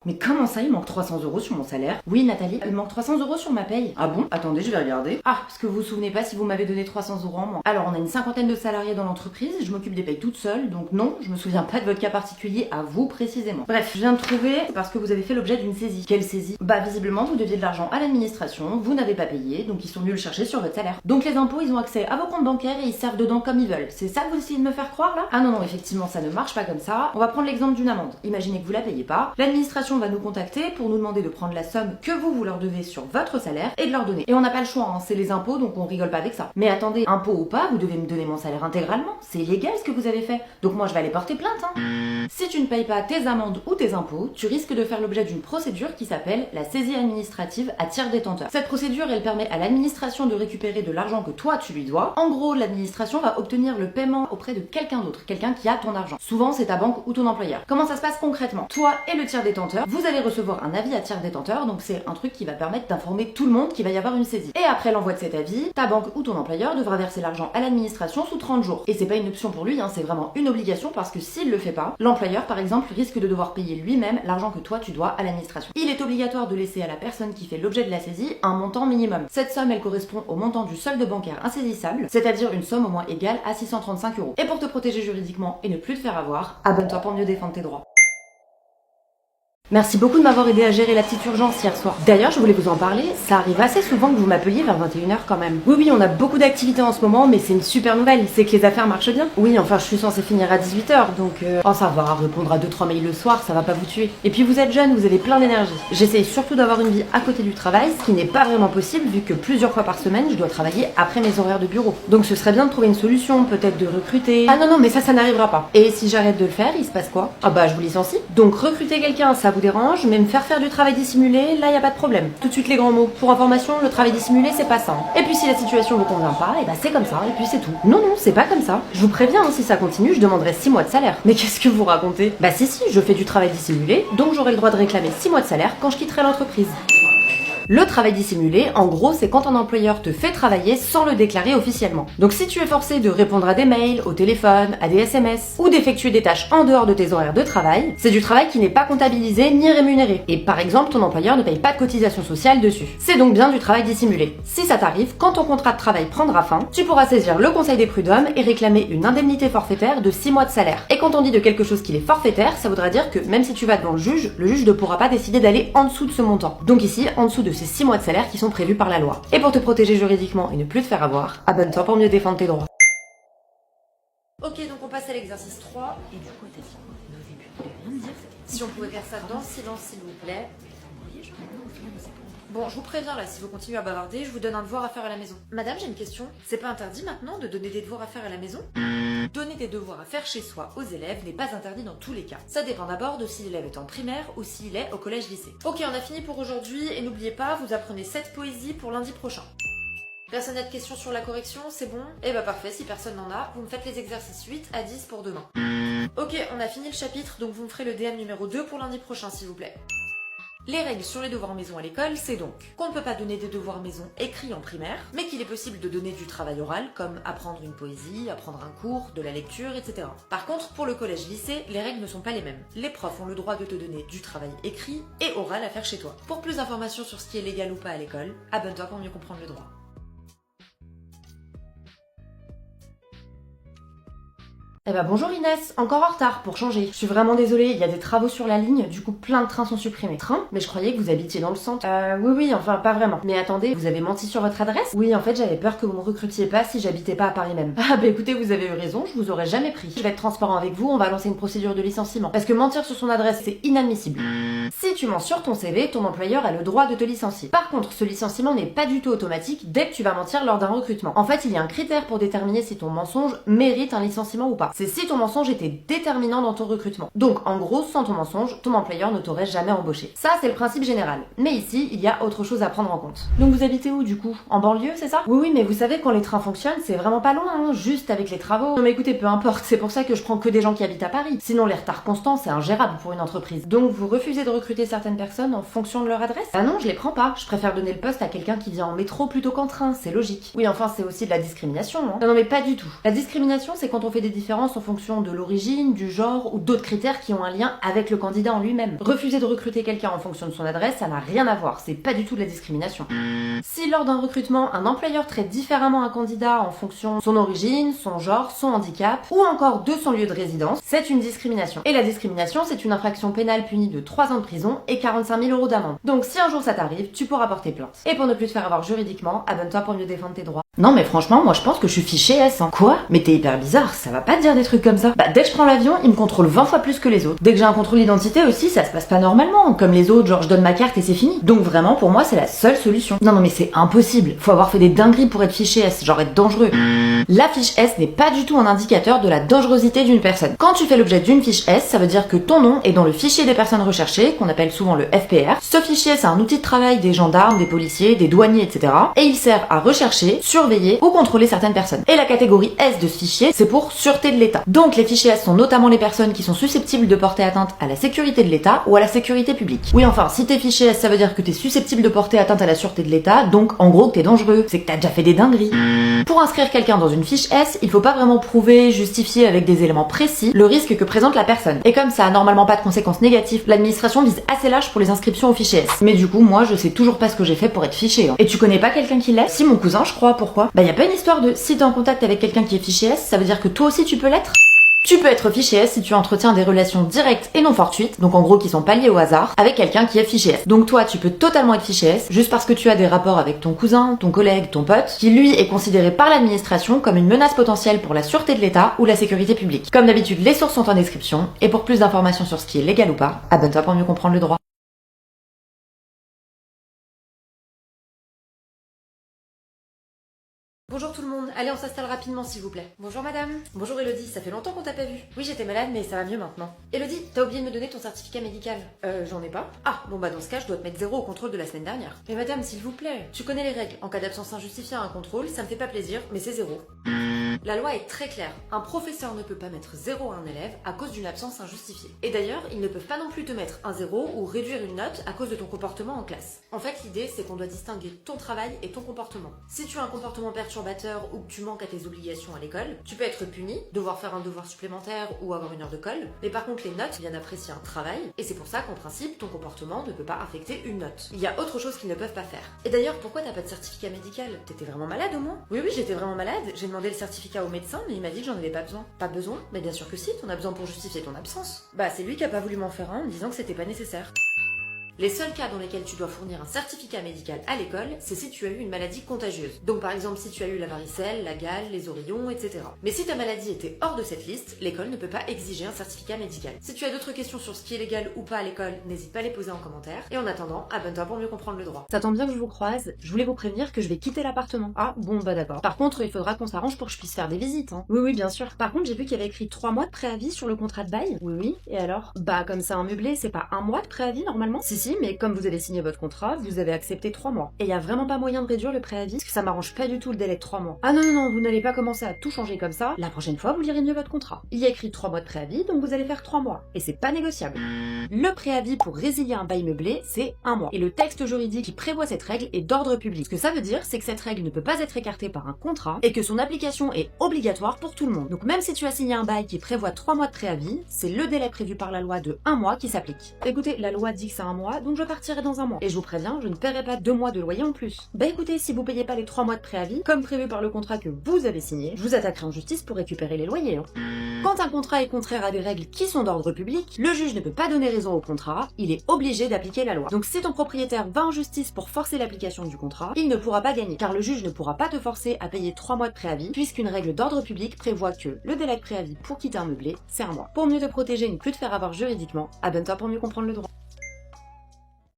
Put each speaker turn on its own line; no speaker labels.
Mais comment ça, il manque 300 € sur mon salaire? Oui, Nathalie, il manque 300 € sur ma paye. Ah bon? Attendez, je vais regarder. Ah, parce que vous vous souvenez pas si vous m'avez donné 300 € en moins. Alors, on a une cinquantaine de salariés dans l'entreprise, je m'occupe des payes toute seule, donc non, je me souviens pas de votre cas particulier à vous précisément. Bref, je viens de trouver parce que vous avez fait l'objet d'une saisie. Quelle saisie? Bah, visiblement, vous deviez de l'argent à l'administration, vous n'avez pas payé, donc ils sont venus le chercher sur votre salaire. Donc les impôts, ils ont accès à vos comptes bancaires et ils servent dedans comme ils veulent. C'est ça que vous essayez de me faire croire là? Ah non, non, effectivement, ça ne marche pas comme ça. On va prendre l'exemple d'une amende. Imaginez que vous la payez pas. L'administration va nous contacter pour nous demander de prendre la somme que vous leur devez sur votre salaire et de leur donner. Et on n'a pas le choix, hein, c'est les impôts, donc on rigole pas avec ça. Mais attendez, impôts ou pas, vous devez me donner mon salaire intégralement. C'est illégal ce que vous avez fait. Donc moi je vais aller porter plainte. Si tu ne payes pas tes amendes ou tes impôts, tu risques de faire l'objet d'une procédure qui s'appelle la saisie administrative à tiers détenteur. Cette procédure, elle permet à l'administration de récupérer de l'argent que toi tu lui dois. En gros, l'administration va obtenir le paiement auprès de quelqu'un d'autre, quelqu'un qui a ton argent. Souvent, c'est ta banque ou ton employeur. Comment ça se passe concrètement? Toi et le tiers détenteur, vous allez recevoir un avis à tiers détenteur, donc c'est un truc qui va permettre d'informer tout le monde qu'il va y avoir une saisie. Et après l'envoi de cet avis, ta banque ou ton employeur devra verser l'argent à l'administration sous 30 jours. Et c'est pas une option pour lui, hein, c'est vraiment une obligation parce que s'il le fait pas, l'employeur par exemple risque de devoir payer lui-même l'argent que toi tu dois à l'administration. Il est obligatoire de laisser à la personne qui fait l'objet de la saisie un montant minimum. Cette somme, elle correspond au montant du solde bancaire insaisissable, c'est-à-dire une somme au moins égale à 635 €. Et pour te protéger juridiquement et ne plus te faire avoir, abonne-toi pour mieux défendre tes droits. Merci beaucoup de m'avoir aidé à gérer la petite urgence hier soir. D'ailleurs, je voulais vous en parler, ça arrive assez souvent que vous m'appeliez vers 21 h quand même. Oui, on a beaucoup d'activités en ce moment, mais c'est une super nouvelle, c'est que les affaires marchent bien. Oui, enfin, je suis censée finir à 18 h, donc oh ça va, répondre à 2-3 mails le soir, ça va pas vous tuer. Et puis vous êtes jeune, vous avez plein d'énergie. J'essaye surtout d'avoir une vie à côté du travail, ce qui n'est pas vraiment possible vu que plusieurs fois par semaine, je dois travailler après mes horaires de bureau. Donc ce serait bien de trouver une solution, peut-être de recruter... Ah non, mais ça n'arrivera pas. Et si j'arrête de le faire, il se passe quoi? Ah bah, je vous licencie. Donc recruter quelqu'un, ça vous dérange, mais me faire faire du travail dissimulé, là y a pas de problème. Tout de suite les grands mots. Pour information, le travail dissimulé c'est pas ça. Et puis si la situation vous convient pas, et bah c'est comme ça, et puis c'est tout. Non, c'est pas comme ça. Je vous préviens, hein, si ça continue, je demanderai 6 mois de salaire. Mais qu'est-ce que vous racontez? Bah si, je fais du travail dissimulé, donc j'aurai le droit de réclamer 6 mois de salaire quand je quitterai l'entreprise. Le travail dissimulé, en gros, c'est quand un employeur te fait travailler sans le déclarer officiellement. Donc si tu es forcé de répondre à des mails, au téléphone, à des SMS, ou d'effectuer des tâches en dehors de tes horaires de travail, c'est du travail qui n'est pas comptabilisé ni rémunéré. Et par exemple, ton employeur ne paye pas de cotisation sociale dessus. C'est donc bien du travail dissimulé. Si ça t'arrive, quand ton contrat de travail prendra fin, tu pourras saisir le conseil des prud'hommes et réclamer une indemnité forfaitaire de 6 mois de salaire. Et quand on dit de quelque chose qu'il est forfaitaire, ça voudra dire que même si tu vas devant le juge ne pourra pas décider d'aller en dessous de ce montant. Donc ici, en dessous de ces 6 mois de salaire qui sont prévus par la loi. Et pour te protéger juridiquement et ne plus te faire avoir, abonne-toi pour mieux défendre tes droits. Ok, donc on passe à l'exercice 3. Et du coup, t'as dit quoi au début? Tu devais rien me dire. Si on pouvait faire ça dans le silence, s'il vous plaît. Bon, je vous préviens là, si vous continuez à bavarder, je vous donne un devoir à faire à la maison. Madame, j'ai une question. C'est pas interdit maintenant de donner des devoirs à faire à la maison? Donner des devoirs à faire chez soi aux élèves n'est pas interdit dans tous les cas. Ça dépend d'abord de si l'élève est en primaire ou s'il est au collège-lycée. Ok, on a fini pour aujourd'hui et n'oubliez pas, vous apprenez 7 poésies pour lundi prochain. Personne n'a de questions sur la correction, c'est bon? Eh bah parfait, si personne n'en a, vous me faites les exercices 8 à 10 pour demain. Ok, on a fini le chapitre, donc vous me ferez le DM numéro 2 pour lundi prochain s'il vous plaît. Les règles sur les devoirs maison à l'école, c'est donc qu'on ne peut pas donner des devoirs maison écrits en primaire, mais qu'il est possible de donner du travail oral, comme apprendre une poésie, apprendre un cours, de la lecture, etc. Par contre, pour le collège-lycée, les règles ne sont pas les mêmes. Les profs ont le droit de te donner du travail écrit et oral à faire chez toi. Pour plus d'informations sur ce qui est légal ou pas à l'école, abonne-toi pour mieux comprendre le droit. Eh ben bonjour Inès, encore en retard pour changer. Je suis vraiment désolée, il y a des travaux sur la ligne, du coup plein de trains sont supprimés. Train? Mais je croyais que vous habitiez dans le centre. Oui, enfin pas vraiment. Mais attendez, vous avez menti sur votre adresse? Oui, en fait j'avais peur que vous me recrutiez pas si j'habitais pas à Paris même. Ah bah écoutez, vous avez eu raison, je vous aurais jamais pris. Je vais être transparent avec vous, on va lancer une procédure de licenciement. Parce que mentir sur son adresse, c'est inadmissible. Si tu mens sur ton CV, ton employeur a le droit de te licencier. Par contre, ce licenciement n'est pas du tout automatique dès que tu vas mentir lors d'un recrutement. En fait, il y a un critère pour déterminer si ton mensonge mérite un licenciement ou pas. C'est si ton mensonge était déterminant dans ton recrutement. Donc, en gros, sans ton mensonge, ton employeur ne t'aurait jamais embauché. Ça, c'est le principe général. Mais ici, il y a autre chose à prendre en compte. Donc, vous habitez où, du coup? En banlieue, c'est ça? Oui, mais vous savez, quand les trains fonctionnent, c'est vraiment pas loin, hein, juste avec les travaux. Non, mais écoutez, peu importe, c'est pour ça que je prends que des gens qui habitent à Paris. Sinon, les retards constants, c'est ingérable pour une entreprise. Donc, vous refusez de recruter certaines personnes en fonction de leur adresse? Ah non, je les prends pas. Je préfère donner le poste à quelqu'un qui vient en métro plutôt qu'en train, c'est logique. Oui, enfin, c'est aussi de la discrimination, hein. Non, mais pas du tout. La discrimination, c'est quand on fait des différences préférence en fonction de l'origine, du genre ou d'autres critères qui ont un lien avec le candidat en lui-même. Refuser de recruter quelqu'un en fonction de son adresse, ça n'a rien à voir, c'est pas du tout de la discrimination. Si lors d'un recrutement, un employeur traite différemment un candidat en fonction de son origine, son genre, son handicap ou encore de son lieu de résidence, c'est une discrimination. Et la discrimination, c'est une infraction pénale punie de 3 ans de prison et 45 000 € d'amende. Donc si un jour ça t'arrive, tu pourras porter plainte. Et pour ne plus te faire avoir juridiquement, abonne-toi pour mieux défendre tes droits. Non mais franchement, moi je pense que je suis fichée S. Hein. Quoi? Mais t'es hyper bizarre, ça va pas te dire des trucs comme ça. Bah dès que je prends l'avion, ils me contrôlent 20 fois plus que les autres. Dès que j'ai un contrôle d'identité aussi, ça se passe pas normalement, comme les autres, genre je donne ma carte et c'est fini. Donc vraiment pour moi c'est la seule solution. Non mais c'est impossible, faut avoir fait des dingueries pour être fiché S, genre être dangereux. La fiche S n'est pas du tout un indicateur de la dangerosité d'une personne. Quand tu fais l'objet d'une fiche S, ça veut dire que ton nom est dans le fichier des personnes recherchées, qu'on appelle souvent le FPR. Ce fichier c'est un outil de travail des gendarmes, des policiers, des douaniers, etc. Et il sert à rechercher, surveiller ou contrôler certaines personnes. Et la catégorie S de ce fichier, c'est pour sûreté de l'État. Donc les fichiers S sont notamment les personnes qui sont susceptibles de porter atteinte à la sécurité de l'État ou à la sécurité publique. Oui enfin, si t'es fiché S, ça veut dire que t'es susceptible de porter atteinte à la sûreté de l'État, donc en gros que t'es dangereux, c'est que t'as déjà fait des dingueries. Pour inscrire quelqu'un dans une fiche S, il faut pas vraiment prouver, justifier avec des éléments précis le risque que présente la personne. Et comme ça a normalement pas de conséquences négatives, l'administration vise assez large pour les inscriptions au fichier S. Mais du coup, moi je sais toujours pas ce que j'ai fait pour être fiché. Hein. Et tu connais pas quelqu'un qui l'est? Si, mon cousin, je crois, pourquoi? Bah y a pas une histoire de si t'es en contact avec quelqu'un qui est fiché S, ça veut dire que toi aussi tu peux l'être? Tu peux être fiché S si tu entretiens des relations directes et non fortuites, donc en gros qui sont pas liées au hasard, avec quelqu'un qui est fiché S. Donc toi, tu peux totalement être fiché S, juste parce que tu as des rapports avec ton cousin, ton collègue, ton pote, qui lui est considéré par l'administration comme une menace potentielle pour la sûreté de l'État ou la sécurité publique. Comme d'habitude, les sources sont en description, et pour plus d'informations sur ce qui est légal ou pas, abonne-toi pour mieux comprendre le droit. Bonjour tout le monde, allez on s'installe rapidement s'il vous plaît. Bonjour madame. Bonjour Elodie, ça fait longtemps qu'on t'a pas vu. Oui j'étais malade mais ça va mieux maintenant. Elodie, t'as oublié de me donner ton certificat médical. J'en ai pas. Ah, bon bah dans ce cas je dois te mettre 0 au contrôle de la semaine dernière. Mais madame s'il vous plaît, tu connais les règles, en cas d'absence injustifiée à un contrôle, ça me fait pas plaisir, mais c'est 0. La loi est très claire, un professeur ne peut pas mettre 0 à un élève à cause d'une absence injustifiée. Et d'ailleurs, ils ne peuvent pas non plus te mettre un 0 ou réduire une note à cause de ton comportement en classe. En fait, l'idée c'est qu'on doit distinguer ton travail et ton comportement. Si tu as un comportement perturbateur ou que tu manques à tes obligations à l'école, tu peux être puni, devoir faire un devoir supplémentaire ou avoir une heure de colle, mais par contre les notes viennent apprécier un travail, et c'est pour ça qu'en principe, ton comportement ne peut pas affecter une note. Il y a autre chose qu'ils ne peuvent pas faire. Et d'ailleurs, pourquoi t'as pas de certificat médical? T'étais vraiment malade au moins? Oui, j'étais vraiment malade, j'ai demandé le certificat au médecin, mais il m'a dit que j'en avais pas besoin. Pas besoin? Mais bien sûr que si, t'en as besoin pour justifier ton absence. Bah c'est lui qui a pas voulu m'en faire un en me disant que c'était pas nécessaire. Les seuls cas dans lesquels tu dois fournir un certificat médical à l'école, c'est si tu as eu une maladie contagieuse. Donc par exemple si tu as eu la varicelle, la gale, les oreillons, etc. Mais si ta maladie était hors de cette liste, l'école ne peut pas exiger un certificat médical. Si tu as d'autres questions sur ce qui est légal ou pas à l'école, n'hésite pas à les poser en commentaire. Et en attendant, abonne-toi pour mieux comprendre le droit. Ça tombe bien que je vous croise, je voulais vous prévenir que je vais quitter l'appartement. Ah bon bah d'accord. Par contre, il faudra qu'on s'arrange pour que je puisse faire des visites. Hein. Oui bien sûr. Par contre, j'ai vu qu'il y avait écrit 3 mois de préavis sur le contrat de bail. Oui, et alors? Bah comme c'est un meublé, c'est pas 1 mois de préavis normalement? Si, mais comme vous avez signé votre contrat, vous avez accepté 3 mois. Et il y a vraiment pas moyen de réduire le préavis, parce que ça m'arrange pas du tout le délai de 3 mois. Ah non, vous n'allez pas commencer à tout changer comme ça. La prochaine fois, vous lirez mieux votre contrat. Il y a écrit 3 mois de préavis, donc vous allez faire 3 mois. Et c'est pas négociable. Le préavis pour résilier un bail meublé, c'est 1 mois. Et le texte juridique qui prévoit cette règle est d'ordre public. Ce que ça veut dire, c'est que cette règle ne peut pas être écartée par un contrat et que son application est obligatoire pour tout le monde. Donc même si tu as signé un bail qui prévoit 3 mois de préavis, c'est le délai prévu par la loi de 1 mois qui s'applique. Écoutez, la loi dit que c'est 1 mois, donc je partirai dans 1 mois. Et je vous préviens, je ne paierai pas 2 mois de loyer en plus. Bah écoutez, si vous payez pas les 3 mois de préavis, comme prévu par le contrat que vous avez signé, je vous attaquerai en justice pour récupérer les loyers. Hein. Quand un contrat est contraire à des règles qui sont d'ordre public, le juge ne peut pas donner raison au contrat, il est obligé d'appliquer la loi. Donc si ton propriétaire va en justice pour forcer l'application du contrat, il ne pourra pas gagner, car le juge ne pourra pas te forcer à payer 3 mois de préavis, puisqu'une règle d'ordre public prévoit que le délai de préavis pour quitter un meublé, c'est 1 mois. Pour mieux te protéger et ne plus te faire avoir juridiquement, abonne-toi pour mieux comprendre le droit.